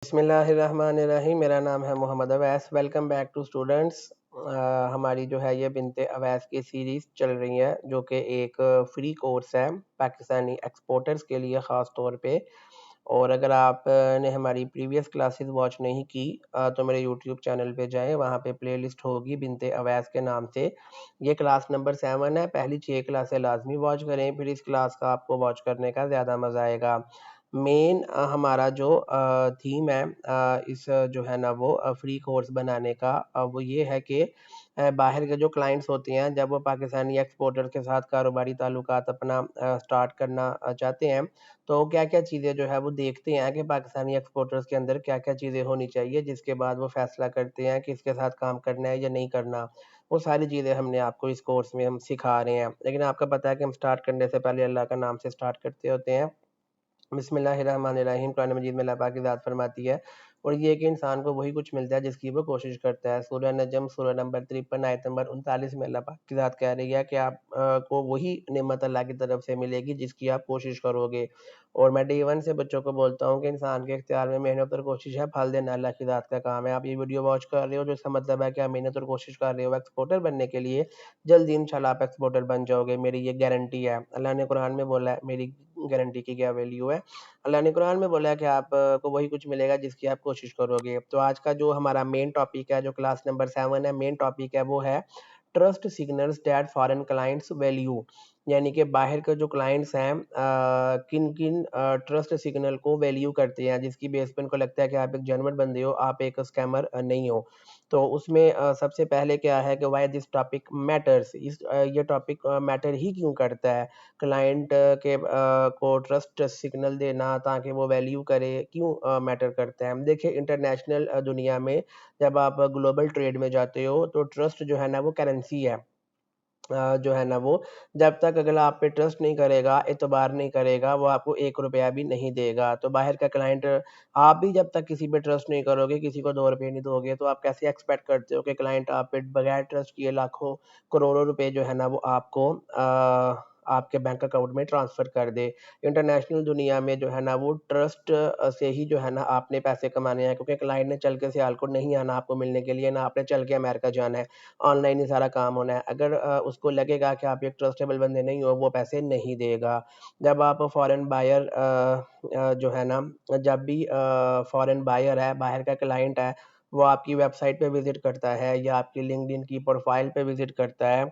बिस्मिल्लाहिर्रहमानिर्रहीम। मेरा नाम है Mohammad Awais. Welcome back to students. हमारी जो है ये बिनते अवैस की सीरीज़ चल रही है, जो कि एक फ्री कोर्स है पाकिस्तानी एक्सपोर्टर्स के लिए ख़ास तौर पे। और अगर आपने हमारी प्रीवियस क्लासेस वॉच नहीं की तो मेरे यूट्यूब चैनल पे जाएं, वहाँ पे प्लेलिस्ट होगी बिनते अवैस के नाम से। ये क्लास नंबर 7 है। पहली 6 क्लासें लाजमी वॉच करें, फिर इस क्लास का आपको वॉच करने का ज़्यादा मज़ा आएगा। मेन हमारा जो थीम है इस जो है ना वो फ्री कोर्स बनाने का, वो ये है कि बाहर के जो क्लाइंट्स होते हैं, जब वो पाकिस्तानी एक्सपोर्टर के साथ कारोबारी ताल्लुकात अपना स्टार्ट करना चाहते हैं, तो क्या-क्या चीज़ें जो है वो देखते हैं कि पाकिस्तानी एक्सपोर्टर्स के अंदर क्या-क्या चीज़ें होनी चाहिए, जिसके बाद वो फैसला करते हैं कि इसके साथ काम करना है या नहीं करना। वो सारी चीज़ें हमने आपको इस कोर्स में हम सिखा रहे हैं। लेकिन आपको पता है कि हम स्टार्ट करने से पहले अल्लाह का नाम से स्टार्ट करते होते हैं। बिस्मिल्लाहिर्रहमानिर्रहीम। कुरान मजीद में अल्लाह पाक की ज़ात फरमाती है, और ये कि इंसान को वही कुछ मिलता है जिसकी वो कोशिश करता है। सूरह नजम सूरह नंबर 53 आयत नंबर 39 में अल्लाह पाक की ज़ात कह रही है कि आप को वही नेमत अल्लाह की तरफ से मिलेगी जिसकी आप कोशिश करोगे। और मैं डे वन से बच्चों को बोलता हूँ कि इंसान के इख्तियार में मेहनत और कोशिश है, फल देना अल्लाह की ज़ात का काम है। आप ये वीडियो वॉच कर रहे हो, जो इसका मतलब है कि आप मेहनत और कोशिश कर रहे हो एक्सपोर्टर बनने के लिए। जल्दी इंशाल्लाह आप एक्सपोर्टर बन जाओगे, मेरी ये गारंटी है। अल्लाह ने कुरान में बोला है, मेरी गारंटी की क्या वैल्यू है। अल्लाह ने कुरान में बोला है कि आप को वही कुछ मिलेगा जिसकी आप कोशिश करोगे। तो आज का जो हमारा मेन टॉपिक है, जो क्लास नंबर 7 है, मेन टॉपिक है वो है trust signals that foreign clients value. यानी कि बाहर के जो क्लाइंट्स हैं किन किन ट्रस्ट सिग्नल को वैल्यू करते हैं, जिसकी बेस पे उनको लगता है कि आप एक जेन्युइन बंदे हो, आप एक स्कैमर नहीं हो। तो उसमें सबसे पहले क्या है कि वाई दिस टॉपिक मैटर्स। ये टॉपिक मैटर ही क्यों करता है। क्लाइंट के को ट्रस्ट सिग्नल देना ताकि वो वैल्यू करे, क्यों मैटर करता है। देखिए, इंटरनेशनल दुनिया में जब आप ग्लोबल ट्रेड में जाते हो, तो ट्रस्ट जो है ना वो करेंसी है। जो है ना वो, जब तक अगला आप पे ट्रस्ट नहीं करेगा, एतबार नहीं करेगा, वो आपको 1 रुपया भी नहीं देगा। तो बाहर का क्लाइंट, आप भी जब तक किसी पे ट्रस्ट नहीं करोगे, किसी को 2 रुपए नहीं दोगे, तो आप कैसे एक्सपेक्ट करते हो कि क्लाइंट आप पे बगैर ट्रस्ट किए लाखों, करोड़ों रुपए जो है ना वो आपको आपके बैंक अकाउंट में ट्रांसफ़र कर दे। इंटरनेशनल दुनिया में जो है ना वो ट्रस्ट से ही जो है ना आपने पैसे कमाने हैं, क्योंकि क्लाइंट ने चल के सियालकोट नहीं आना आपको मिलने के लिए, ना आपने चल के अमेरिका जाना है। ऑनलाइन ही सारा काम होना है। अगर उसको लगेगा कि आप एक ट्रस्टेबल बंदे नहीं हो, वो पैसे नहीं देगा। जब आप फॉरेन बायर जो है ना, जब भी फॉरेन बायर है, बाहर का क्लाइंट है, वो आपकी वेबसाइट पे विज़िट करता है या आपकी लिंक्डइन की प्रोफ़ाइल पे विज़िट करता है,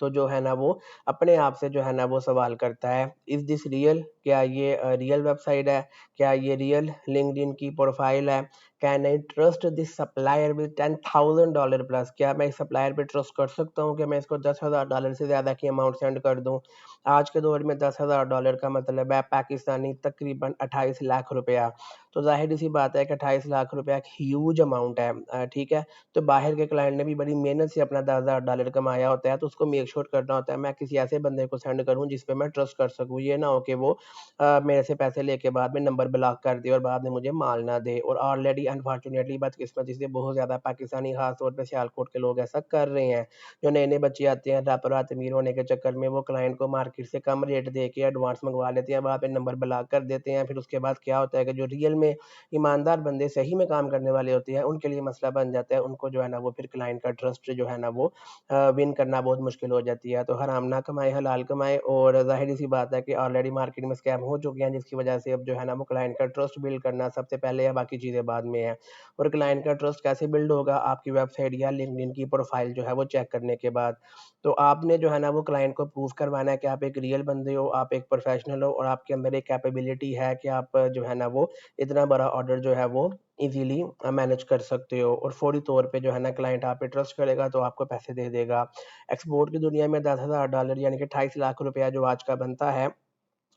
तो जो है ना वो अपने आप से जो है ना वो सवाल करता है, इज़ दिस रियल? क्या ये रियल वेबसाइट है? क्या ये रियल लिंक्डइन की प्रोफाइल है? Can I trust this supplier with $10,000 plus? क्या मैं इस सप्लायर पे ट्रस्ट कर सकता हूँ कि मैं इसको $10,000 से ज़्यादा की अमाउंट सेंड कर दूँ? आज के दौर में $10,000 का मतलब है पाकिस्तानी तकरीबन 28 लाख रुपया। तो ज़ाहिर-सी बात है कि 28 लाख रुपया एक ह्यूज अमाउंट है। ठीक है? तो बाहर के क्लाइंट ने भी बड़ी मेहनत से अपना $10,000 कमाया होता है, तो उसको मेक श्योर करना होता है मैं किसी ऐसे बंदे को सेंड करूँ जिस पे मैं ट्रस्ट कर सकूँ। ये ना हो कि वो मेरे से पैसे लेके बाद में नंबर ब्लॉक कर दे और बाद में मुझे माल ना दे। और ऑलरेडी अनफॉर्चुनेटली बदकिस्मती से बहुत ज़्यादा पाकिस्तानी ख़ास तौर पे सियालकोट के लोग ऐसा कर रहे हैं। जो नए-नए बच्चे आते हैं, रातों-रात अमीर होने के चक्कर में वो क्लाइंट को मार्केट से कम रेट दे के एडवांस मंगवा लेते हैं, बाद में नंबर ब्लॉक कर देते हैं। फिर उसके बाद क्या होता है कि जो रियल में ईमानदार बंदे सही में काम करने वाले होते हैं, उनके लिए मसला बन जाता है। उनको जो है ना वो फिर क्लाइंट का ट्रस्ट जो है ना वो विन करना बहुत मुश्किल हो जाती है। तो हराम ना कमाएँ, हलाल कमाएँ। और ज़ाहिर-सी बात है कि ऑलरेडी मार्केट में स्कैम हो चुके हैं, जिसकी वजह से अब जो है ना वो क्लाइंट का ट्रस्ट बिल्ड करना सबसे पहले है, बाकी चीज़ें बाद में है। और क्लाइंट का ट्रस्ट कैसे बिल्ड होगा? आपकी वेबसाइट या लिंक्डइन की प्रोफाइल जो है वो चेक करने के बाद। तो आपने जो है ना वो क्लाइंट को प्रूव करवाना है कि आप एक रियल बंदे हो, आप एक प्रोफेशनल हो और आपके अंदर एक कैपेबिलिटी है कि आप जो है ना वो इतना बड़ा ऑर्डर जो है वो ईज़िली मैनेज कर सकते हो। और फ़ौरी तौर पे जो है ना क्लाइंट आप पे ट्रस्ट करेगा तो आपको पैसे दे देगा। एक्सपोर्ट की दुनिया में $10,000 यानी कि 28 लाख रुपया जो आज का बनता है,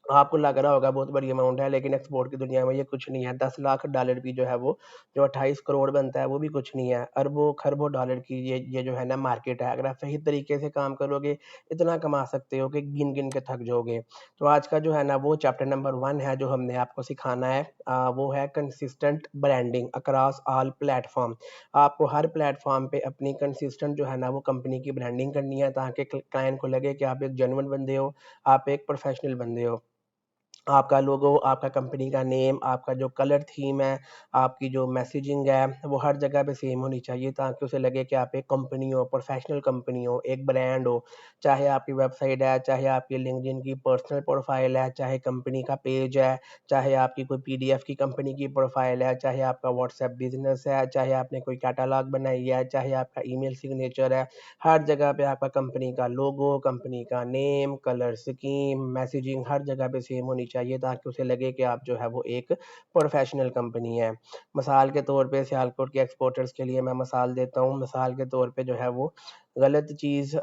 आपको लग रहा होगा बहुत बड़ी अमाउंट है, लेकिन एक्सपोर्ट की दुनिया में ये कुछ नहीं है। 10 लाख डॉलर भी जो है वो, जो 28 करोड़ बनता है, वो भी कुछ नहीं है। अरबों-खरबों डॉलर की ये जो है ना मार्केट है। अगर आप सही तरीके से काम करोगे, इतना कमा सकते हो कि गिन-गिन के थक जाओगे। तो आज का जो है ना वो चैप्टर नंबर 1 है जो हमने आपको सिखाना है, वो है consistent branding across all platform. आपको हर प्लेटफ़ॉर्म पे अपनी कंसिस्टेंट जो है ना वो कंपनी की ब्रांडिंग करनी है, ताकि क्लाइंट को लगे कि आप एक जेन्युइन बंदे हो, आप एक प्रोफेशनल बंदे हो। आपका लोगो, आपका कंपनी का नेम, आपका जो कलर थीम है, आपकी जो मैसेजिंग है, वो हर जगह पे सेम होनी चाहिए ताकि उसे लगे कि आप एक कंपनी हो, प्रोफेशनल कंपनी हो, एक ब्रांड हो। चाहे आपकी वेबसाइट है, चाहे आपकी लिंक्डइन की पर्सनल प्रोफाइल है, चाहे कंपनी का पेज है, चाहे आपकी कोई पीडीएफ की कंपनी की प्रोफाइल है, चाहे आपका व्हाट्सएप बिजनेस है, चाहे आपने कोई कैटलॉग बनाई है, चाहे आपका ईमेल सिग्नेचर है, हर जगह पे आपका कंपनी का लोगो, कंपनी का नेम, कलर स्कीम, मैसेजिंग हर जगह पे सेम होनी चाहिए ताकि उसे लगे कि आप जो है वो एक प्रोफेशनल कंपनी है। मिसाल के तौर पे सियालकोट के एक्सपोर्टर्स के लिए मैं मिसाल देता हूँ। मिसाल के तौर पे जो है वो गलत चीज़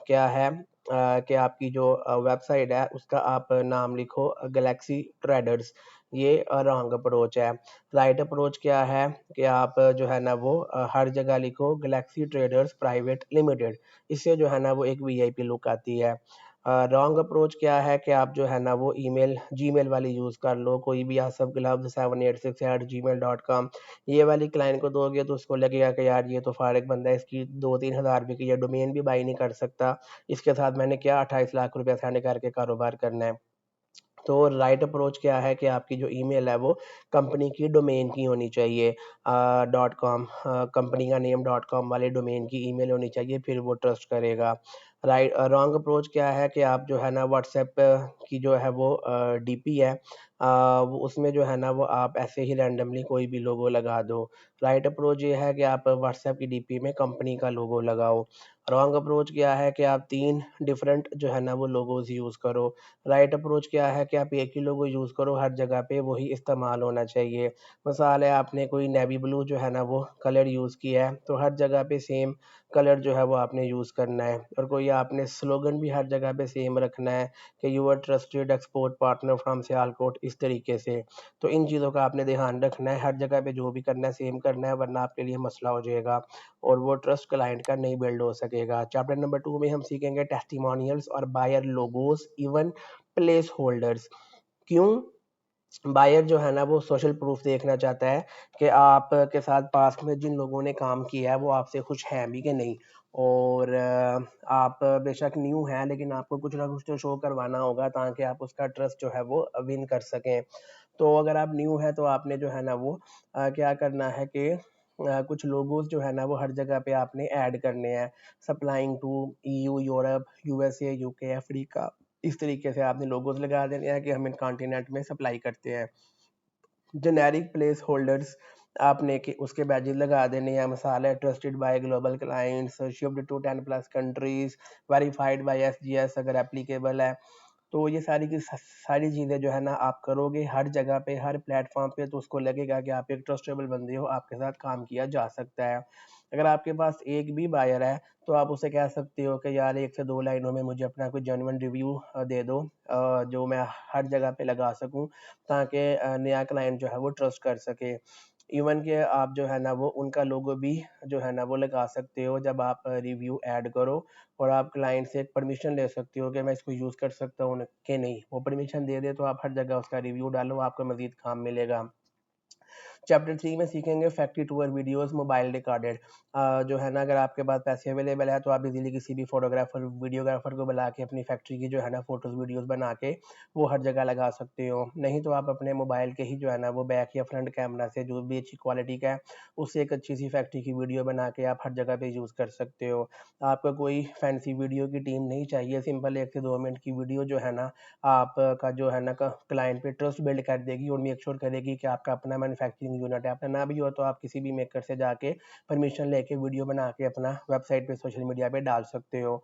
क्या है कि आपकी जो वेबसाइट है उसका आप नाम लिखो गैलेक्सी ट्रेडर्स, ये रॉन्ग अप्रोच है। राइट अप्रोच क्या है कि आप जो है ना वो हर जगह लिखो गैलेक्सी ट्रेडर्स प्राइवेट लिमिटेड, इससे जो है ना वो एक वीआईपी लुक आती है। रॉन्ग अप्रोच क्या है कि आप जो है ना वो ईमेल जीमेल वाली यूज़ कर लो, कोई भी आसफ ग्लव्स 786@gmail.com, ये वाली क्लाइंट को दोगे तो उसको लगेगा कि यार ये तो फारिग बंदा है, इसकी 2-3 हज़ार रुपये की ये डोमेन भी बाई नहीं कर सकता, इसके साथ मैंने क्या 28 लाख रुपया सेंड करके कारोबार करना है। तो राइट अप्रोच क्या है कि आपकी जो ईमेल है वो कंपनी की डोमेन की होनी चाहिए, डॉट कॉम, कंपनी का नेम डॉट कॉम वाले डोमेन की ईमेल होनी चाहिए, फिर वो ट्रस्ट करेगा। राइट रॉन्ग अप्रोच क्या है कि आप जो है ना व्हाट्सएप की जो है वो डीपी है, वो उसमें जो है ना वो आप ऐसे ही रैंडमली कोई भी लोगो लगा दो। राइट अप्रोच ये है कि आप व्हाट्सएप की डीपी में कंपनी का लोगो लगाओ। रॉन्ग अप्रोच क्या है कि आप 3 डिफरेंट जो है ना वो लोगोज़ यूज़ करो। राइट अप्रोच क्या है कि आप एक ही लोगो यूज़ करो, हर जगह पे वही इस्तेमाल होना चाहिए। मिसाल है आपने कोई नेवी ब्लू जो है ना वो कलर यूज़ किया है, तो हर जगह पे सेम कलर जो है वो आपने यूज़ करना है, और कोई आपने स्लोगन भी हर जगह पे सेम रखना है कि you are trusted export partner from Sialkot, इस तरीके से। तो इन चीज़ों का आपने ध्यान रखना है, हर जगह पे जो भी करना है सेम करना है, वरना आपके लिए मसला हो जाएगा और वो ट्रस्ट क्लाइंट का नहीं बिल्ड हो सकेगा। चैप्टर नंबर 2 में हम सीखेंगे टेस्टिमोनियल्स और buyer logos, even place holders. क्यों बायर जो है ना वो सोशल प्रूफ देखना चाहता है कि आपके साथ पास्ट में जिन लोगों ने काम किया है वो आपसे खुश हैं भी कि नहीं, और आप बेशक न्यू हैं लेकिन आपको कुछ ना कुछ तो शो करवाना होगा ताकि आप उसका ट्रस्ट जो है वो विन कर सकें। तो अगर आप न्यू हैं तो आपने जो है ना वो क्या करना है कि कुछ लोगोस जो है ना वो हर जगह पे आपने ऐड करने हैं, supplying to EU, Europe, USA, UK, Africa, इस तरीके से आपने लोगोस लगा देने हैं कि हम इन कॉन्टिनेंट में सप्लाई करते हैं। जेनेरिक प्लेस होल्डर्स आपने कि उसके बैजेस लगा देने हैं, मिसाल है trusted by global clients, shipped to 10 plus countries, verified by SGS अगर एप्लीकेबल है। तो ये सारी की सारी चीज़ें जो है ना आप करोगे हर जगह पे, हर प्लेटफॉर्म पे, तो उसको लगेगा कि आप एक ट्रस्टेबल बंदे हो, आपके साथ काम किया जा सकता है। अगर आपके पास एक भी बायर है तो आप उसे कह सकते हो कि यार 1 से 2 लाइनों में मुझे अपना कोई जेन्युइन रिव्यू दे दो, जो मैं हर जगह पे लगा सकूँ ताकि नया क्लाइंट जो है वो ट्रस्ट कर सके। इवन कि आप जो है ना वो उनका लोगो भी जो है ना वो लगा सकते हो जब आप रिव्यू ऐड करो, और आप क्लाइंट से एक परमिशन ले सकते हो कि मैं इसको यूज़ कर सकता हूँ कि नहीं। वो परमिशन दे दे तो आप हर जगह उसका रिव्यू डालो, आपको मज़ीद काम मिलेगा। चैप्टर 3 में सीखेंगे factory tour videos mobile recorded. जो है ना अगर आपके पास पैसे अवेलेबल है तो आप इजीली किसी भी फोटोग्राफर वीडियोग्राफर को बुला के अपनी फैक्ट्री की जो है ना फोटोज वीडियोस बना के वो हर जगह लगा सकते हो। नहीं तो आप अपने मोबाइल के ही जो है ना वो बैक या फ्रंट कैमरा से जो भी अच्छी क्वालिटी का है उससे एक अच्छी सी फैक्ट्री की वीडियो बना के आप हर जगह पे यूज़ कर सकते हो। आपको कोई फैंसी वीडियो की टीम नहीं चाहिए, सिंपल 1 से 2 मिनट की वीडियो जो है ना आपका जो है ना क्लाइंट पे ट्रस्ट बिल्ड कर देगी और मेक श्योर करेगी कि आपका अपना मैन्युफैक्चरिंग यूनिट है। अपना ना भी हो तो आप किसी भी मेकर से जाके परमिशन लेके वीडियो बना के अपना वेबसाइट पे सोशल मीडिया पे डाल सकते हो।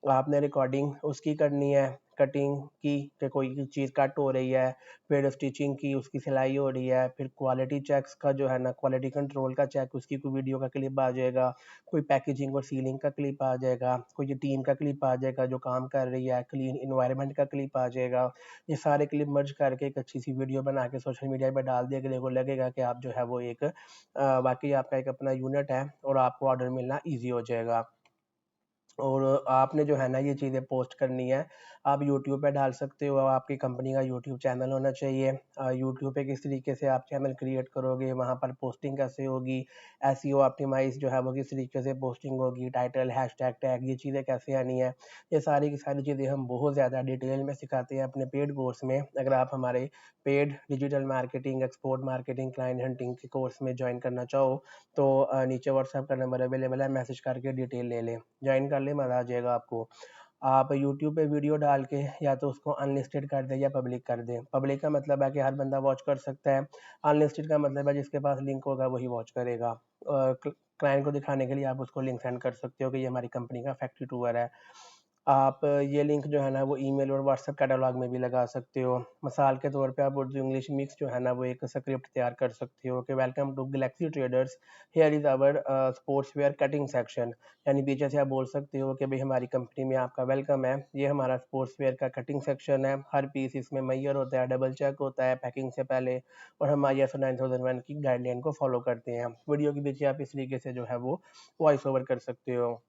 आपने रिकॉर्डिंग उसकी करनी है, कटिंग की कि कोई चीज़ कट हो रही है, फिर स्टिचिंग की उसकी सिलाई हो रही है, फिर क्वालिटी चेक्स का जो है ना क्वालिटी कंट्रोल का चेक उसकी कोई वीडियो का क्लिप आ जाएगा, कोई पैकेजिंग और सीलिंग का क्लिप आ जाएगा, कोई टीम का क्लिप आ जाएगा जो काम कर रही है, क्लीन इन्वायरमेंट का क्लिप आ जाएगा। ये सारे क्लिप मर्ज करके एक अच्छी सी वीडियो बना के सोशल मीडिया पे डाल दिया, अगले को लगेगा कि आप जो है वो एक वाकई आपका एक अपना यूनिट है और आपको ऑर्डर मिलना ईजी हो जाएगा। और आपने जो है ना ये चीज़ें पोस्ट करनी है आप यूट्यूब पे डाल सकते हो, आपकी कंपनी का यूट्यूब चैनल होना चाहिए। यूट्यूब पे किस तरीके से आप चैनल क्रिएट करोगे, वहाँ पर पोस्टिंग कैसे होगी, एसईओ ऑप्टिमाइज जो है वो किस तरीके से पोस्टिंग होगी, टाइटल, हैशटैग, टैग, ये चीज़ें कैसे आनी है, ये सारी की सारी चीज़ें हम बहुत ज़्यादा डिटेल में सिखाते हैं अपने पेड कोर्स में। अगर आप हमारे paid digital marketing, export marketing, client hunting के कोर्स में ज्वाइन करना चाहो तो नीचे व्हाट्सएप का नंबर अवेलेबल है, मैसेज करके डिटेल ले लें, ज्वाइन कर ले, मज़ा आ जाएगा आपको। आप यूट्यूब पे वीडियो डाल के या तो उसको अनलिस्टेड कर दें या पब्लिक कर दें। पब्लिक का मतलब है कि हर बंदा वॉच कर सकता है, अनलिस्टेड का मतलब है जिसके पास लिंक होगा वही वॉच करेगा। क्लाइंट को दिखाने के लिए आप उसको लिंक सेंड कर सकते हो कि ये हमारी कंपनी का फैक्ट्री टूर है। आप ये लिंक जो है ना वो ईमेल और व्हाट्सएप कैटलॉग में भी लगा सकते हो। मिसाल के तौर पे आप उर्दू इंग्लिश मिक्स जो है ना वो एक स्क्रिप्ट तैयार कर सकते हो कि welcome to Galaxy Traders, here is our sportswear cutting section. यानी पीछे से आप बोल सकते हो कि भाई हमारी कंपनी में आपका वेलकम है, ये हमारा स्पोर्ट्स वेयर का कटिंग सेक्शन है, हर पीस इसमें मैयर होता है, डबल चेक होता है पैकिंग से पहले, और हम ISO 9001 की गाइडलाइन को फॉलो करते हैं। वीडियो के पीछे आप इस तरीके से जो है वो वॉइस ओवर कर सकते हो।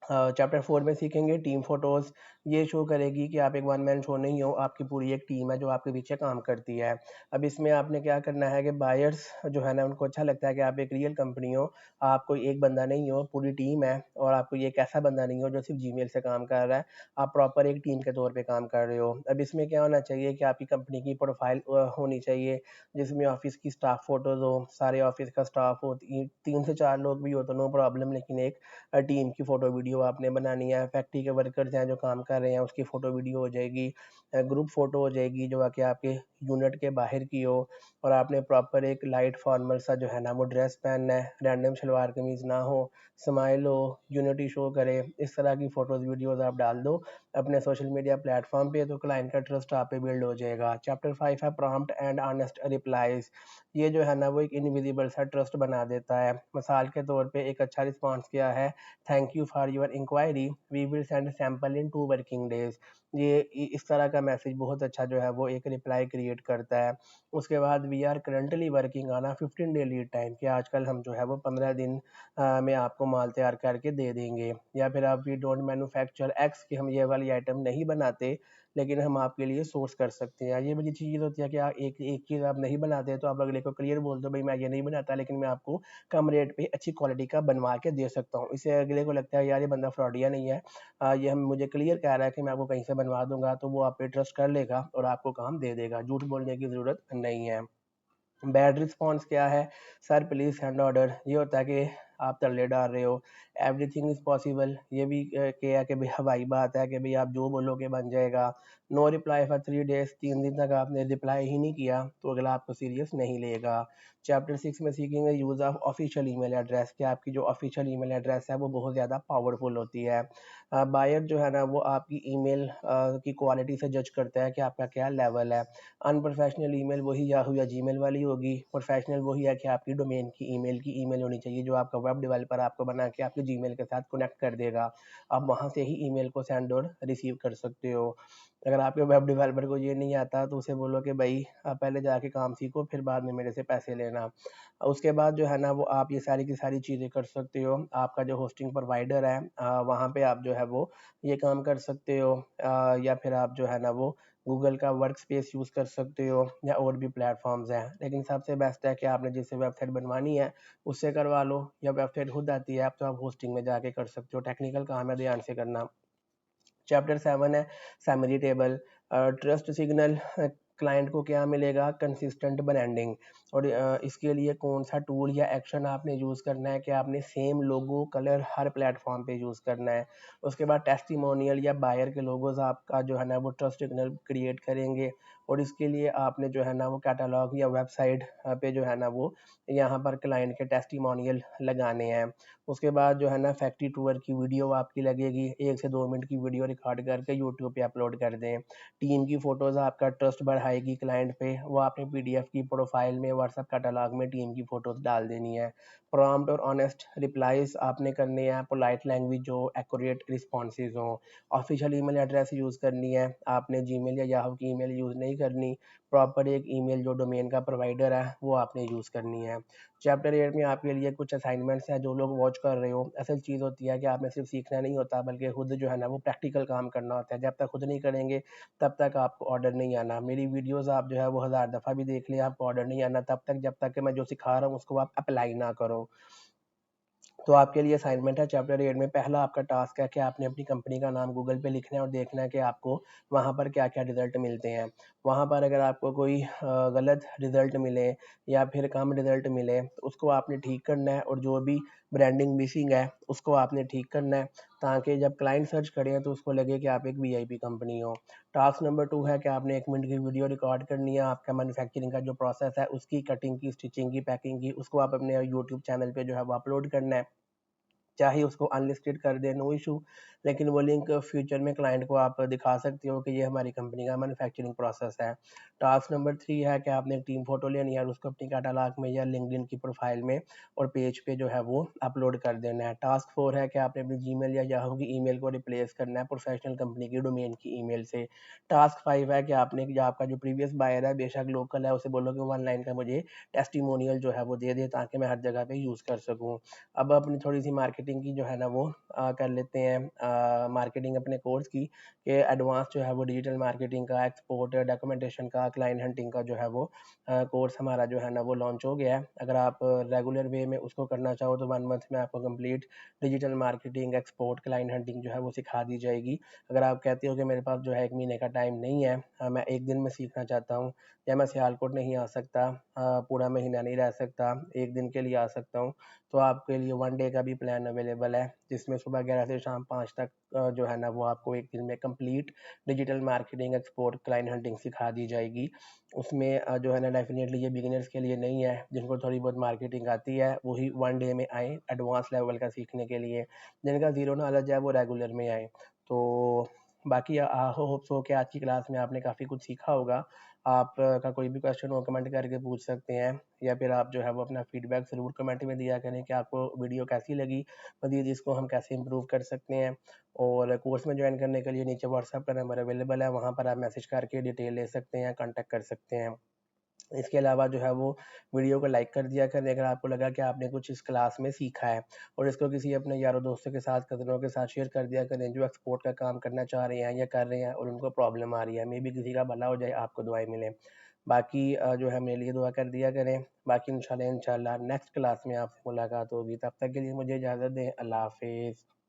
चैप्टर 4 में सीखेंगे टीम फोटोज़। ये शो करेगी कि आप एक वन मैन शो नहीं हो, आपकी पूरी एक टीम है जो आपके पीछे काम करती है। अब इसमें आपने क्या करना है कि बायर्स जो है ना उनको अच्छा लगता है कि आप एक रियल कंपनी हो, आप कोई एक बंदा नहीं हो, पूरी टीम है, और आप कोई एक ऐसा बंदा नहीं हो जो सिर्फ जीमेल से काम कर रहा है, आप प्रॉपर एक टीम के तौर पे काम कर रहे हो। अब इसमें क्या होना चाहिए कि आपकी कंपनी की प्रोफाइल होनी चाहिए जिसमें ऑफिस की स्टाफ फ़ोटोज़ हो, सारे ऑफिस का स्टाफ हो, 3 से 4 लोग भी हो तो नो प्रॉब्लम, लेकिन एक टीम की फ़ोटो वीडियो आपने बनानी है। फैक्ट्री के वर्कर्स हैं जो काम कर रहे हैं उसकी फ़ोटो वीडियो हो जाएगी, ग्रुप फ़ोटो हो जाएगी जो कि आपके यूनिट के बाहर की हो, और आपने प्रॉपर एक लाइट फॉर्मल सा जो है ना वो ड्रेस पहनना है, रैंडम शलवार कमीज़ ना हो, स्माइल हो, यूनिटी शो करे, इस तरह की फ़ोटोज़ वीडियोज़ आप डाल दो अपने सोशल मीडिया प्लेटफॉर्म पे, तो क्लाइंट का ट्रस्ट आप पे बिल्ड हो जाएगा। चैप्टर 5 है प्रॉम्प्ट एंड ऑनेस्ट रिप्लाईज़। ये जो है ना वो एक इनविजिबल सा ट्रस्ट बना देता है। मिसाल के तौर पे एक अच्छा रिस्पॉन्स क्या है, thank you for your inquiry, we will send sample in 2 working days. ये इस तरह का मैसेज बहुत अच्छा जो है वो एक रिप्लाई क्रिएट करता है। उसके बाद we are currently working on a 15 day lead time, कि आजकल हम जो है वो 15 दिन में आपको माल तैयार करके दे देंगे। या फिर आप वी डोंट मैन्युफैक्चर एक्स, कि हम ये वाली आइटम नहीं बनाते लेकिन हम आपके लिए सोर्स कर सकते हैं। ये बड़ी चीज़ होती है कि आप एक एक चीज़ आप नहीं बनाते तो आप अगले को क्लियर बोल दो भाई मैं ये नहीं बनाता लेकिन मैं आपको कम रेट पे अच्छी क्वालिटी का बनवा के दे सकता हूँ। इससे अगले को लगता है यार ये बंदा फ्रॉडिया नहीं है, ये हम मुझे क्लियर कह रहा है कि मैं आपको कहीं से बनवा दूँगा, तो वो आप पे ट्रस्ट कर लेगा और आपको काम दे देगा, झूठ बोलने की ज़रूरत नहीं है। बैड रिस्पॉन्स क्या है, सर प्लीज़ हैंड ऑर्डर, ये होता है कि आप तरले डाल रहे हो। एवरीथिंग इज़ पॉसिबल, ये भी क्या है कि भाई हवाई बात है कि भाई आप जो बोलोगे बन जाएगा। नो रिप्लाई फॉर 3 डेज़, 3 दिन तक आपने रिप्लाई ही नहीं किया तो अगला आपको सीरियस नहीं लेगा। चैप्टर 6 में सीखेंगे use of official email address, कि आपकी जो ऑफिशियल ईमेल एड्रेस है वो बहुत ज़्यादा पावरफुल होती है। बायर जो है ना वो आपकी ईमेल की क्वालिटी से जज करता है कि आपका क्या लेवल है। अनप्रोफेशनल ईमेल वही याहू या जीमेल वाली होगी, प्रोफेशनल वही है कि आपकी डोमेन की ईमेल होनी चाहिए जो आपका वेब डेवलपर आपको बना के आपके जीमेल के साथ कनेक्ट कर देगा। आप वहाँ से ही ईमेल को सेंड और रिसीव कर सकते हो। अगर आपके वेब डेवलपर को ये नहीं आता तो उसे बोलो कि भाई आप पहले जाके काम सीखो फिर बाद में मेरे से पैसे लेना। उसके बाद जो है ना वो आप ये सारी की सारी चीज़ें कर सकते हो। आपका जो होस्टिंग प्रोवाइडर है वहाँ पे आप जो है वो ये काम कर सकते हो, या फिर आप जो है ना वो गूगल का वर्क स्पेस यूज़ कर सकते हो या और भी प्लेटफॉर्म्स हैं। लेकिन सबसे बेस्ट है कि आपने जिससे वेबसाइट बनवानी है उससे करवा लो, या वेबसाइट खुद आती है आप तो आप होस्टिंग में जाके कर सकते हो। टेक्निकल काम है, ध्यान से करना। चैप्टर 7 है summary table. Trust signal, client को क्या मिलेगा, कंसिस्टेंट ब्रांडिंग, और इसके लिए कौन सा टूल या एक्शन आपने यूज़ करना है कि आपने सेम लोगो कलर हर प्लेटफॉर्म पे यूज़ करना है। उसके बाद टेस्टिमोनियल या बायर के लोगोज आपका जो है ना वो ट्रस्ट सिग्नल क्रिएट करेंगे, और इसके लिए आपने जो है ना वो कैटलॉग या वेबसाइट पे जो है ना वो यहाँ पर क्लाइंट के टेस्टिमोनियल लगाने हैं। उसके बाद जो है ना फैक्ट्री टूर की वीडियो आपकी लगेगी, 1 से 2 मिनट की वीडियो रिकॉर्ड करके यूट्यूब पे अपलोड कर दें। टीम की फ़ोटोज़ आपका ट्रस्ट बढ़ाएगी क्लाइंट पे, वो आपने पीडीएफ की प्रोफाइल में व्हाट्सएप कैटलॉग में टीम की फ़ोटोज़ डाल देनी है। प्रॉम्प्ट और ऑनेस्ट रिप्लाईज़ आपने करने हैं, पोलाइट लैंग्वेज हो, एक्यूरेट रिस्पॉन्सेज़ हों। ऑफिशियल ईमेल एड्रेस यूज़ करनी है, आपने जीमेल या याहू की ईमेल यूज़ नहीं करनी। प्रॉपर एक ईमेल जो डोमेन का प्रोवाइडर है वो आपने यूज़ करनी है। चैप्टर 8 में आपके लिए कुछ असाइनमेंट्स हैं, जो लोग वॉच कर रहे हो, असल चीज़ होती है कि आपने सिर्फ सीखना नहीं होता बल्कि खुद जो है ना वो प्रैक्टिकल काम करना होता है। जब तक खुद नहीं करेंगे तब तक आपको ऑर्डर नहीं आना। मेरी वीडियोस आप जो है वो 1000 दफ़ा भी देख लें, आपको ऑर्डर नहीं आना तब तक जब तक कि मैं जो सिखा रहा हूँ उसको आप अप्लाई ना करो। तो आपके लिए असाइनमेंट है चैप्टर 8 में, पहला आपका टास्क है कि आपने अपनी कंपनी का नाम गूगल पे लिखना है और देखना है कि आपको वहाँ पर क्या-क्या रिज़ल्ट मिलते हैं। वहाँ पर अगर आपको कोई गलत रिज़ल्ट मिले या फिर कम रिज़ल्ट मिले तो उसको आपने ठीक करना है, और जो भी ब्रांडिंग मिसिंग है उसको आपने ठीक करना है, ताकि जब क्लाइंट सर्च करें तो उसको लगे कि आप एक वीआईपी कंपनी हो। टास्क नंबर 2 है कि आपने 1 मिनट की वीडियो रिकॉर्ड करनी है, आपका मैन्युफैक्चरिंग का जो प्रोसेस है उसकी, कटिंग की, स्टिचिंग की, पैकिंग की, उसको आप अपने यूट्यूब चैनल पे जो है वो अपलोड करना है। चाहे उसको अनलिस्टेड कर दें, नो इशू, लेकिन वो लिंक फ्यूचर में क्लाइंट को आप दिखा सकते हो कि ये हमारी कंपनी का मैन्युफैक्चरिंग प्रोसेस है। टास्क नंबर 3 है कि आपने एक टीम फोटो लेनी है और उसको अपनी कैटालॉग में या लिंक्डइन की प्रोफाइल में और पेज पे जो है वो अपलोड कर देना है। टास्क 4 है कि आपने अपनी जीमेल या याहू की ईमेल को रिप्लेस करना है प्रोफेशनल कंपनी की डोमेन की ईमेल से। टास्क 5 है कि आपने जो आपका जो प्रीवियस बायर है, बेशक लोकल है, उसे बोलो कि 1 लाइन का मुझे टेस्टिमोनियल जो है वो दे दे, ताकि मैं हर जगह पे यूज़ कर सकूँ। अब अपनी थोड़ी-सी मार्केटिंग की जो है ना वो कर लेते हैं, मार्केटिंग अपने कोर्स की, कि एडवांस जो है वो डिजिटल मार्केटिंग का, एक्सपोर्ट, डॉक्यूमेंटेशन का, क्लाइंट हंटिंग का जो है वो कोर्स हमारा जो है ना वो लॉन्च हो गया है। अगर आप रेगुलर वे में उसको करना चाहो तो 1 मंथ में आपको complete digital marketing, export, client hunting जो है वो सिखा दी जाएगी। अगर आप कहते हो कि मेरे पास जो है 1 महीने का टाइम नहीं है, मैं 1 दिन में सीखना चाहता हूँ, या मैं सियालकोट नहीं आ सकता, पूरा महीना नहीं रह सकता, 1 दिन के लिए आ सकता हूँ, तो आपके लिए 1 डे का भी प्लान अवेलेबल है, जिसमें सुबह 11 से शाम 5 तक जो है ना वो आपको 1 दिन में complete digital marketing, export, client hunting सिखा दी जाएगी। उसमें जो है ना डेफ़िनेटली ये बिगिनर्स के लिए नहीं है, जिनको थोड़ी बहुत मार्केटिंग आती है वही 1 डे में आएँ एडवांस लेवल का सीखने के लिए, जिनका ज़ीरो नॉलेज है वो रेगुलर में आएँ। तो बाकी होप सो कि आज की क्लास में आपने काफ़ी कुछ सीखा होगा। आप का कोई भी क्वेश्चन हो कमेंट करके पूछ सकते हैं, या फिर आप जो है वो अपना फीडबैक ज़रूर कमेंट में दिया करें कि आपको वीडियो कैसी लगी, मज़ीद इसको हम कैसे इम्प्रूव कर सकते हैं। और कोर्स में ज्वाइन करने के लिए नीचे व्हाट्सएप का नंबर अवेलेबल है, वहाँ पर आप मैसेज करके डिटेल ले सकते हैं, कॉन्टैक्ट कर सकते हैं। इसके अलावा जो है वो वीडियो को लाइक कर दिया करें अगर आपको लगा कि आपने कुछ इस क्लास में सीखा है, और इसको किसी अपने यारों दोस्तों के साथ, कज़नों के साथ शेयर कर दिया करें जो एक्सपोर्ट का काम करना चाह रहे हैं या कर रहे हैं और उनको प्रॉब्लम आ रही है। मेबी किसी का भला हो जाए, आपको दुआएँ मिलें। बाकी जो है मेरे लिए दुआ कर दिया करें। बाकी इंशाल्लाह नेक्स्ट क्लास में आपसे मुलाकात होगी। तब तक के लिए मुझे इजाज़त दें। अल्लाह हाफ़िज़।